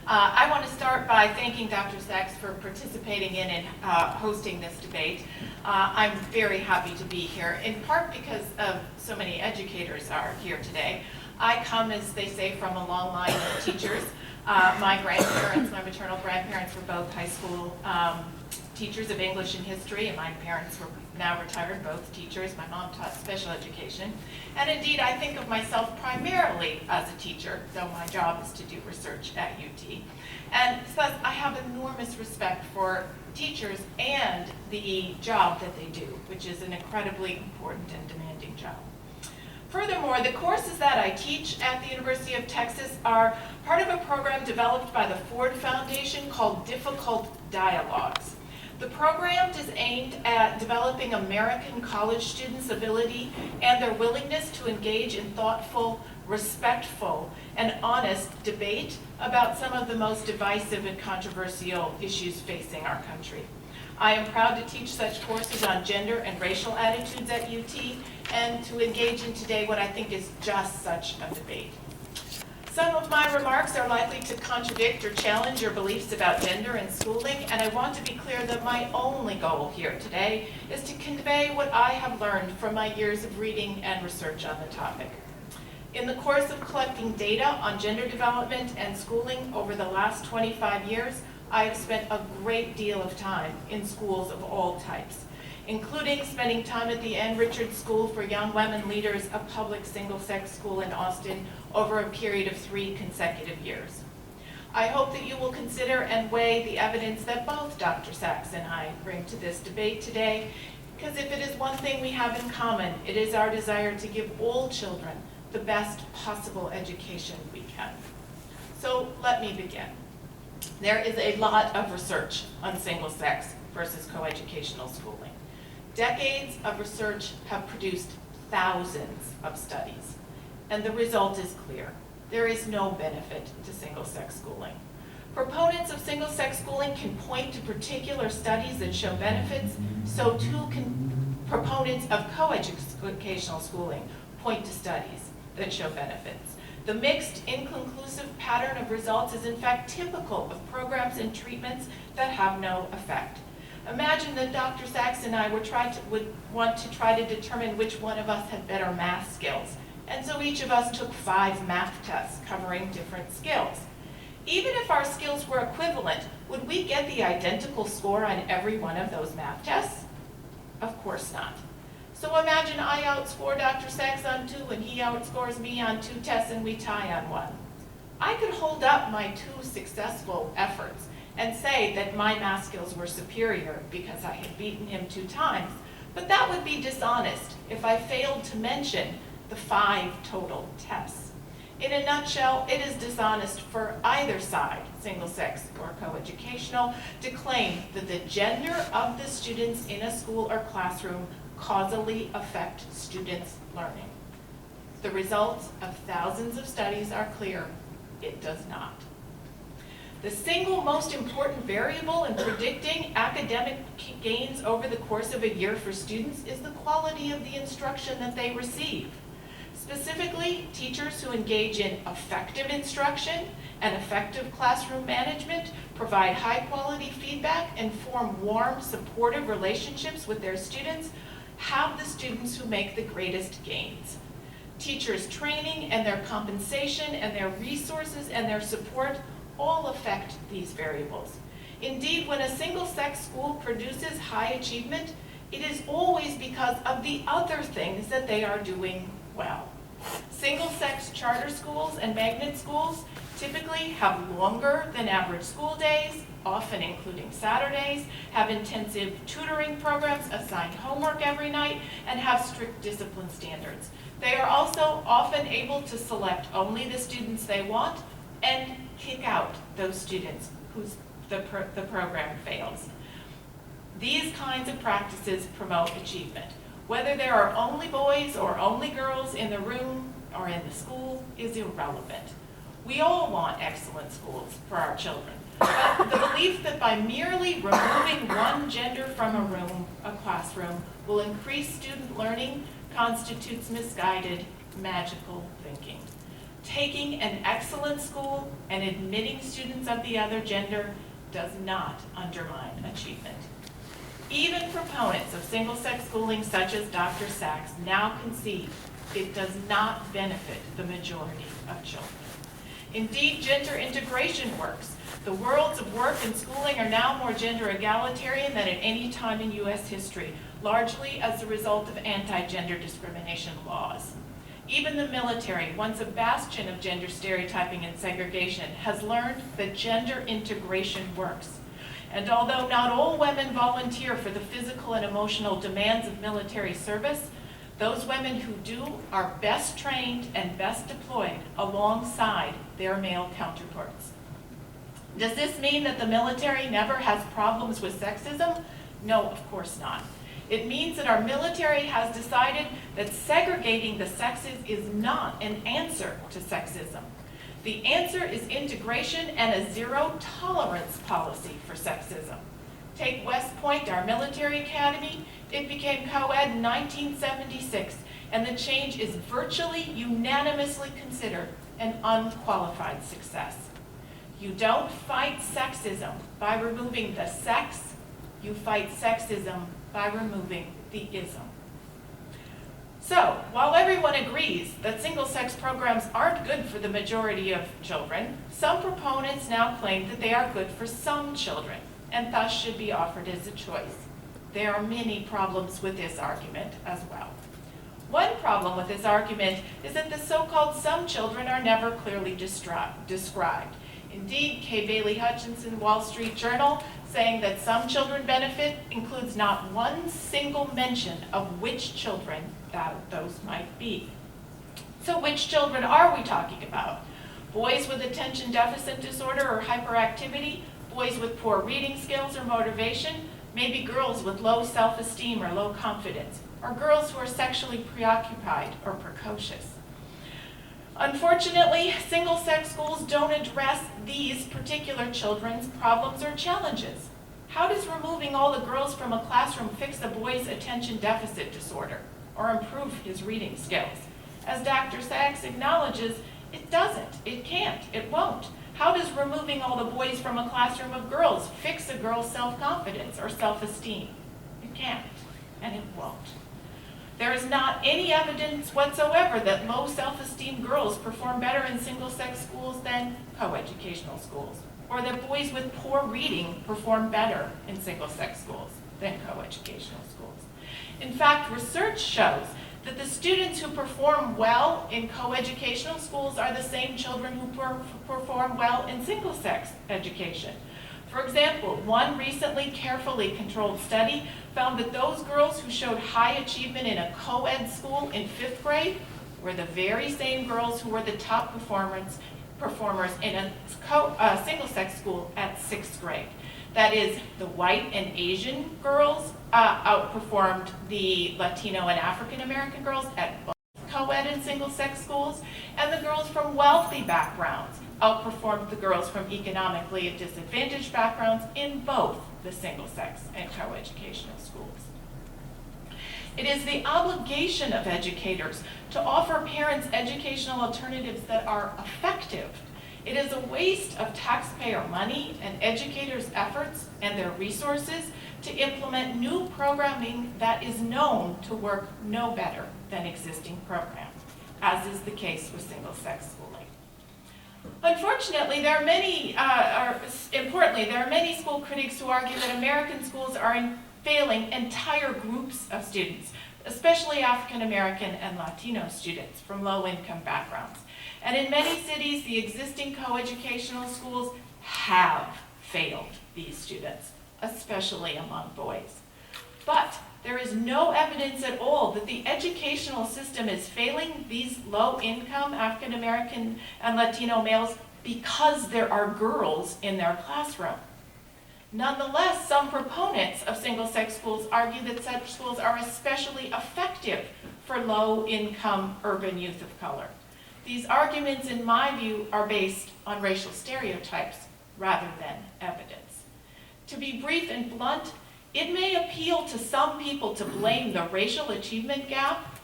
I want to start by thanking Dr. Sachs for participating in and hosting this debate. I'm very happy to be here, in part because of so many educators are here today. I come, as they say, from a long line of teachers. My grandparents, my maternal grandparents were both high school teachers of English and history, and my parents were now retired, both teachers. My mom taught special education. And indeed, I think of myself primarily as a teacher, though my job is to do research at UT. And thus, I have enormous respect for teachers and the job that they do, which is an incredibly important and demanding job. Furthermore, the courses that I teach at the University of Texas are part of a program developed by the Ford Foundation called Difficult Dialogues. The program is aimed at developing American college students' ability and their willingness to engage in thoughtful, respectful, and honest debate about some of the most divisive and controversial issues facing our country. I am proud to teach such courses on gender and racial attitudes at UT and to engage in today what I think is just such a debate. Some of my remarks are likely to contradict or challenge your beliefs about gender and schooling, and I want to be clear that my only goal here today is to convey what I have learned from my years of reading and research on the topic. In the course of collecting data on gender development and schooling over the last 25 years, I have spent a great deal of time in schools of all types, including spending time at the Ann Richards School for Young Women Leaders, a public single-sex school in Austin, over a period of 3 consecutive years. I hope that you will consider and weigh the evidence that both Dr. Sachs and I bring to this debate today, because if it is one thing we have in common, it is our desire to give all children the best possible education we can. So let me begin. There is a lot of research on single-sex versus coeducational schooling. Decades of research have produced thousands of studies, and the result is clear. There is no benefit to single-sex schooling. Proponents of single-sex schooling can point to particular studies that show benefits, so too can proponents of coeducational schooling point to studies that show benefits. The mixed, inconclusive pattern of results is in fact typical of programs and treatments that have no effect. Imagine that Dr. Sachs and I would want to try to determine which one of us had better math skills, and so each of us took 5 math tests covering different skills. Even if our skills were equivalent, would we get the identical score on every one of those math tests? Of course not. So imagine I outscore Dr. Sachs on 2 and he outscores me on 2 tests and we tie on 1. I could hold up my 2 successful efforts and say that my math skills were superior because I had beaten him 2 times, but that would be dishonest if I failed to mention the 5 total tests. In a nutshell, it is dishonest for either side, single-sex or coeducational, to claim that the gender of the students in a school or classroom causally affect students' learning. The results of thousands of studies are clear. It does not. The single most important variable in predicting academic gains over the course of a year for students is the quality of the instruction that they receive. Specifically, teachers who engage in effective instruction and effective classroom management, provide high-quality feedback, and form warm, supportive relationships with their students, have the students who make the greatest gains. Teachers' training and their compensation and their resources and their support all affect these variables. Indeed, when a single-sex school produces high achievement, it is always because of the other things that they are doing well. Single-sex charter schools and magnet schools typically have longer than average school days, often including Saturdays, have intensive tutoring programs, assign homework every night, and have strict discipline standards. They are also often able to select only the students they want and kick out those students whose the program fails. These kinds of practices promote achievement. Whether there are only boys or only girls in the room or in the school is irrelevant. We all want excellent schools for our children, but the belief that by merely removing one gender from a classroom, will increase student learning constitutes misguided, magical thinking. Taking an excellent school and admitting students of the other gender does not undermine achievement. Even proponents of single-sex schooling, such as Dr. Sachs, now concede it does not benefit the majority of children. Indeed, gender integration works. The worlds of work and schooling are now more gender egalitarian than at any time in U.S. history, largely as a result of anti-gender discrimination laws. Even the military, once a bastion of gender stereotyping and segregation, has learned that gender integration works. And although not all women volunteer for the physical and emotional demands of military service, those women who do are best trained and best deployed alongside their male counterparts. Does this mean that the military never has problems with sexism? No, of course not. It means that our military has decided that segregating the sexes is not an answer to sexism. The answer is integration and a zero-tolerance policy for sexism. Take West Point, our military academy. It became co-ed in 1976, and the change is virtually unanimously considered an unqualified success. You don't fight sexism by removing the sex, you fight sexism by removing the ism. So, while everyone agrees that single-sex programs aren't good for the majority of children, some proponents now claim that they are good for some children, and thus should be offered as a choice. There are many problems with this argument as well. One problem with this argument is that the so-called some children are never clearly described. Indeed, Kay Bailey Hutchinson, Wall Street Journal, saying that some children benefit includes not one single mention of which children those might be. So which children are we talking about? Boys with attention deficit disorder or hyperactivity? Boys with poor reading skills or motivation? Maybe girls with low self-esteem or low confidence? Or girls who are sexually preoccupied or precocious? Unfortunately, single-sex schools don't address these particular children's problems or challenges. How does removing all the girls from a classroom fix a boy's attention deficit disorder or improve his reading skills? As Dr. Sachs acknowledges, it doesn't, it can't, it won't. How does removing all the boys from a classroom of girls fix a girl's self-confidence or self-esteem? It can't, and it won't. There is not any evidence whatsoever that low self-esteem girls perform better in single-sex schools than coeducational schools, or that boys with poor reading perform better in single-sex schools than coeducational schools. In fact, research shows that the students who perform well in coeducational schools are the same children who perform well in single-sex education. For example, one recently carefully controlled study found that those girls who showed high achievement in a co-ed school in 5th grade were the very same girls who were the top performers in a single-sex school at 6th grade. That is, the white and Asian girls outperformed the Latino and African American girls at both co-ed and single-sex schools, and the girls from wealthy backgrounds outperformed the girls from economically disadvantaged backgrounds in both the single-sex and coeducational schools. It is the obligation of educators to offer parents educational alternatives that are effective. It is a waste of taxpayer money and educators' efforts and their resources to implement new programming that is known to work no better than existing programs, as is the case with single-sex schooling. Unfortunately, there are many, importantly, there are many school critics who argue that American schools are failing entire groups of students, especially African American and Latino students from low-income backgrounds. And in many cities, the existing coeducational schools have failed these students, especially among boys. But there is no evidence at all that the educational system is failing these low-income African American and Latino males because there are girls in their classroom. Nonetheless, some proponents of single-sex schools argue that such schools are especially effective for low-income urban youth of color. These arguments, in my view, are based on racial stereotypes rather than evidence. To be brief and blunt, it may appeal to some people to blame the racial achievement gap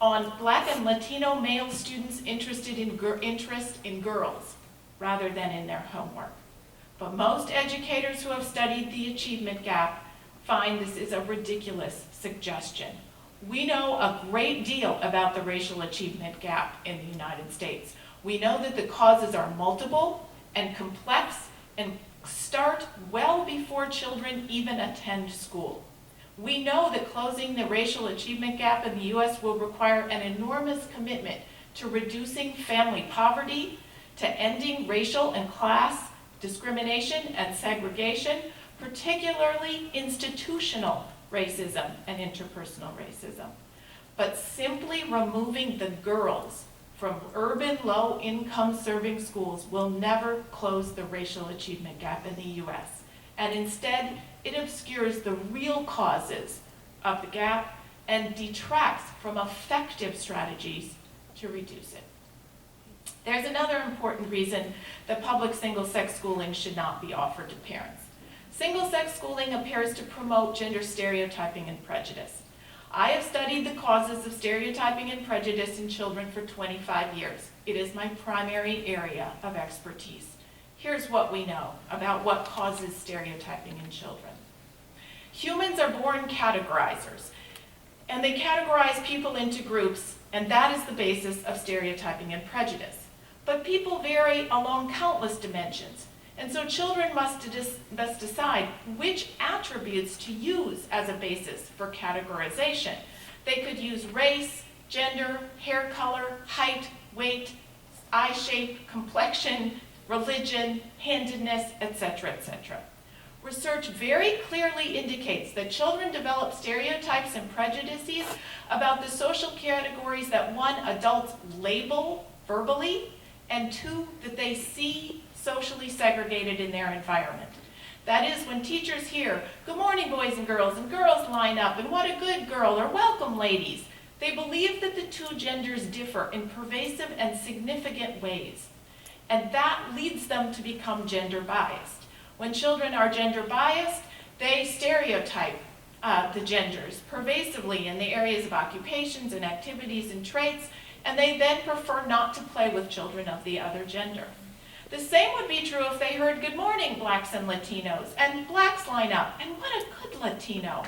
on Black and Latino male students' interest in girls rather than in their homework. But most educators who have studied the achievement gap find this is a ridiculous suggestion. We know a great deal about the racial achievement gap in the United States. We know that the causes are multiple and complex and start well before children even attend school. We know that closing the racial achievement gap in the U.S. will require an enormous commitment to reducing family poverty, to ending racial and class discrimination and segregation, particularly institutional racism and interpersonal racism. But simply removing the girls from urban low-income serving schools will never close the racial achievement gap in the U.S. And instead, it obscures the real causes of the gap and detracts from effective strategies to reduce it. There's another important reason that public single-sex schooling should not be offered to parents. Single-sex schooling appears to promote gender stereotyping and prejudice. I have studied the causes of stereotyping and prejudice in children for 25 years. It is my primary area of expertise. Here's what we know about what causes stereotyping in children. Humans are born categorizers, and they categorize people into groups, and that is the basis of stereotyping and prejudice. But people vary along countless dimensions, and so children must decide which attributes to use as a basis for categorization. They could use race, gender, hair color, height, weight, eye shape, complexion, religion, handedness, etc., etc. Research very clearly indicates that children develop stereotypes and prejudices about the social categories that, one, adults label verbally, and two, that they see socially segregated in their environment. That is, when teachers hear, "Good morning, boys and girls line up, and what a good girl," or "Welcome, ladies," they believe that the two genders differ in pervasive and significant ways. And that leads them to become gender biased. When children are gender biased, they stereotype the genders pervasively in the areas of occupations and activities and traits, and they then prefer not to play with children of the other gender. The same would be true if they heard, "Good morning, blacks and Latinos," and "Blacks line up," and "What a good Latino."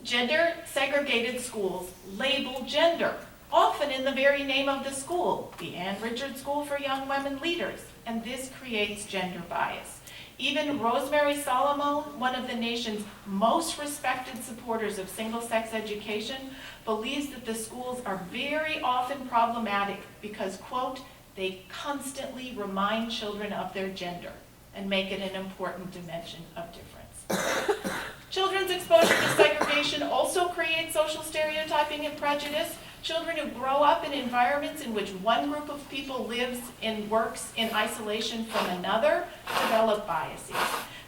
Gender segregated schools label gender, often in the very name of the school, the Ann Richards School for Young Women Leaders, and this creates gender bias. Even Rosemary Solomon, one of the nation's most respected supporters of single-sex education, believes that the schools are very often problematic because, quote, "they constantly remind children of their gender and make it an important dimension of difference." Children's exposure to segregation also creates social stereotyping and prejudice. Children who grow up in environments in which one group of people lives and works in isolation from another develop biases.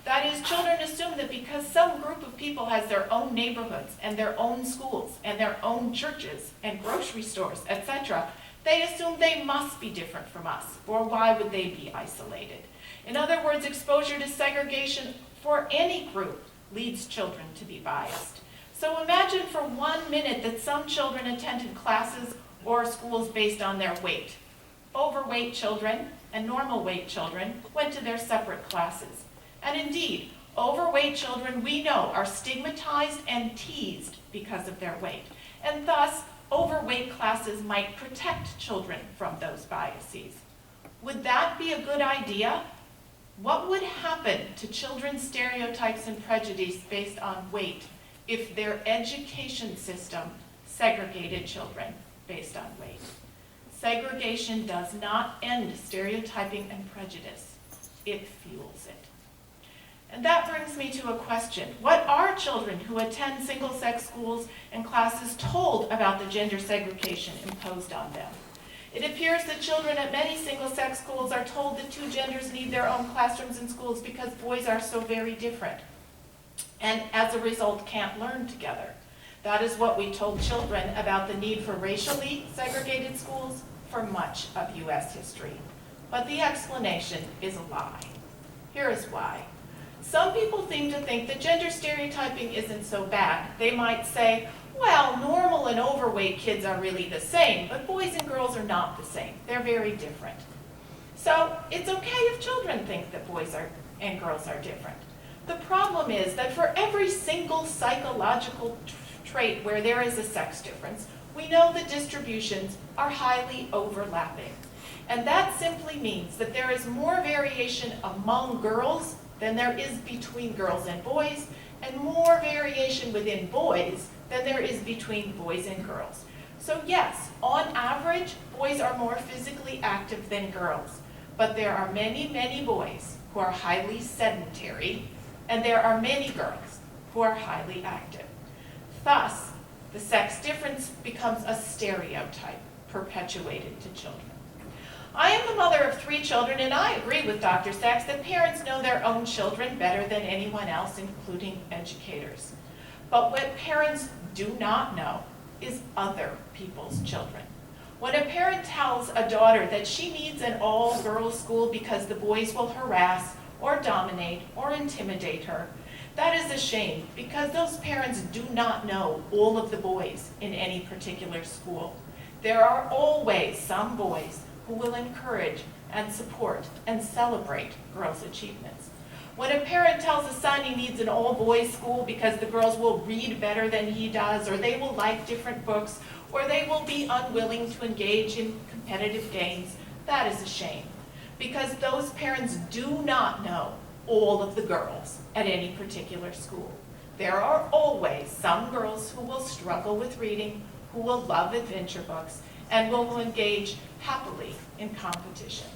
That is, children assume that because some group of people has their own neighborhoods and their own schools and their own churches and grocery stores, etc., they assume they must be different from us, or why would they be isolated? In other words, exposure to segregation for any group leads children to be biased. So imagine for 1 minute that some children attended classes or schools based on their weight. Overweight children and normal weight children went to their separate classes. And indeed, overweight children we know are stigmatized and teased because of their weight. And thus, overweight classes might protect children from those biases. Would that be a good idea? What would happen to children's stereotypes and prejudice based on weight if their education system segregated children based on weight? Segregation does not end stereotyping and prejudice. It fuels it. And that brings me to a question. What are children who attend single-sex schools and classes told about the gender segregation imposed on them? It appears that children at many single-sex schools are told that two genders need their own classrooms and schools because boys are so very different, and as a result can't learn together. That is what we told children about the need for racially segregated schools for much of U.S. history. But the explanation is a lie. Here is why. Some people seem to think that gender stereotyping isn't so bad. They might say, well, normal and overweight kids are really the same, but boys and girls are not the same. They're very different. So it's okay if children think that boys and girls are different. The problem is that for every single psychological trait where there is a sex difference, we know the distributions are highly overlapping. And that simply means that there is more variation among girls than there is between girls and boys, and more variation within boys than there is between boys and girls. So yes, on average, boys are more physically active than girls, but there are many, many boys who are highly sedentary, and there are many girls who are highly active. Thus, the sex difference becomes a stereotype perpetuated to children. I am the mother of 3 children, and I agree with Dr. Sachs that parents know their own children better than anyone else, including educators. But what parents do not know is other people's children. When a parent tells a daughter that she needs an all-girls school because the boys will harass or dominate or intimidate her, that is a shame, because those parents do not know all of the boys in any particular school. There are always some boys who will encourage and support and celebrate girls' achievements. When a parent tells a son he needs an all-boys school because the girls will read better than he does, or they will like different books, or they will be unwilling to engage in competitive games, that is a shame, because those parents do not know all of the girls at any particular school. There are always some girls who will struggle with reading, who will love adventure books, and will engage happily in competition.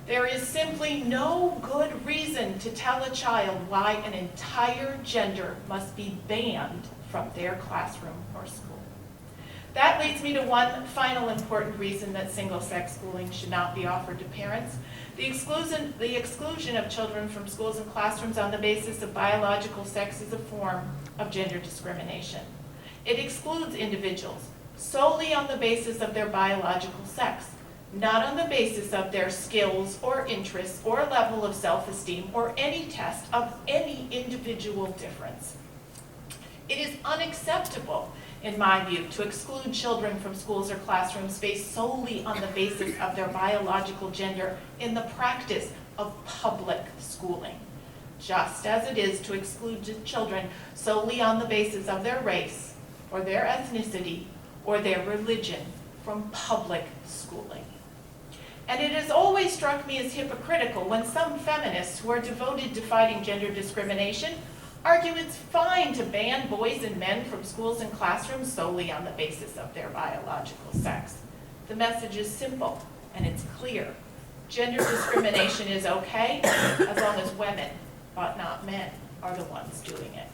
There is simply no good reason to tell a child why an entire gender must be banned from their classroom or school. That leads me to one final important reason that single-sex schooling should not be offered to parents. The exclusion of children from schools and classrooms on the basis of biological sex is a form of gender discrimination. It excludes individuals solely on the basis of their biological sex, not on the basis of their skills or interests or level of self-esteem or any test of any individual difference. It is unacceptable, in my view, to exclude children from schools or classrooms based solely on the basis of their biological gender in the practice of public schooling, just as it is to exclude children solely on the basis of their race or their ethnicity or their religion from public schooling. And it has always struck me as hypocritical when some feminists who are devoted to fighting gender discrimination argue it's fine to ban boys and men from schools and classrooms solely on the basis of their biological sex. The message is simple and it's clear. Gender discrimination is okay as long as women, but not men, are the ones doing it.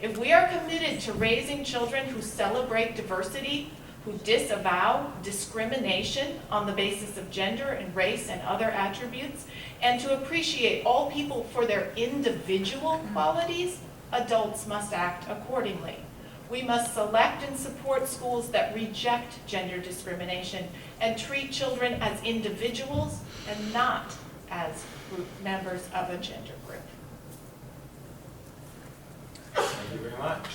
If we are committed to raising children who celebrate diversity, who disavow discrimination on the basis of gender and race and other attributes, and to appreciate all people for their individual qualities, adults must act accordingly. We must select and support schools that reject gender discrimination and treat children as individuals and not as members of a gender group. Thank you very much.